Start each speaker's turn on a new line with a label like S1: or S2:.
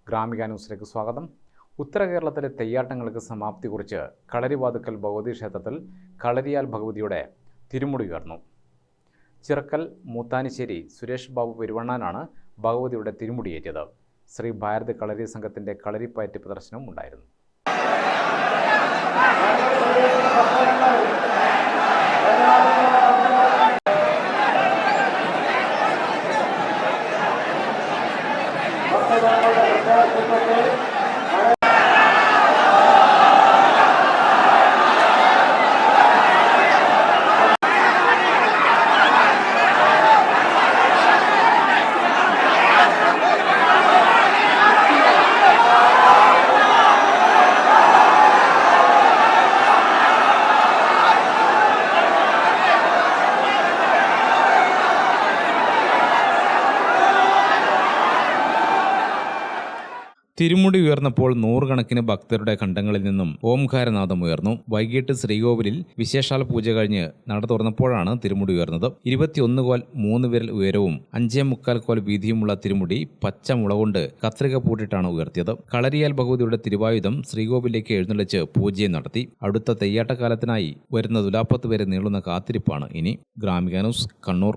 S1: ഗ്രാമിക ന്യൂസിലേക്ക് സ്വാഗതം. ഉത്തര കേരളത്തിലെ തെയ്യാട്ടങ്ങൾക്ക് സമാപ്തി കുറിച്ച് കളരിവാതുക്കൽ ഭഗവതി ക്ഷേത്രത്തിൽ കളരിയാൽ ഭഗവതിയുടെ തിരുമുടി ഉയർന്നു. ചിറക്കൽ മൂത്താനിശ്ശേരി സുരേഷ് ബാബു പെരുവണ്ണാനാണ് ഭഗവതിയുടെ തിരുമുടിയേറ്റത്. ശ്രീ ഭാരത് കളരി സംഘത്തിൻ്റെ കളരിപ്പയറ്റ് പ്രദർശനവും ഉണ്ടായിരുന്നു. തിരുമുടി ഉയർന്നപ്പോൾ നൂറുകണക്കിന് ഭക്തരുടെ കണ്ഠങ്ങളിൽ നിന്നും ഓംകാരനാദം ഉയർന്നു. വൈകിട്ട് ശ്രീകോവിലിൽ വിശേഷാൽ പൂജ കഴിഞ്ഞ് നട തുറന്നപ്പോഴാണ് തിരുമുടി ഉയർന്നത്. 21 കോൽ 3 വിരൽ ഉയരവും 5.25 കോൽ വീതിയുമുള്ള തിരുമുടി പച്ച മുളകൊണ്ട് കത്രിക പൂട്ടിട്ടാണ് ഉയർത്തിയത്. കളരിയാൽ ഭഗവതിയുടെ തിരുവായുധം ശ്രീകോവിലേക്ക് എഴുന്നള്ളിച്ച് പൂജയും നടത്തി. അടുത്ത തെയ്യാട്ടക്കാലത്തിനായി വരുന്ന തുലാപ്പത്ത് വരെ നീളുന്ന കാത്തിരിപ്പാണ് ഇനി. ഗ്രാമിക ന്യൂസ്, കണ്ണൂർ.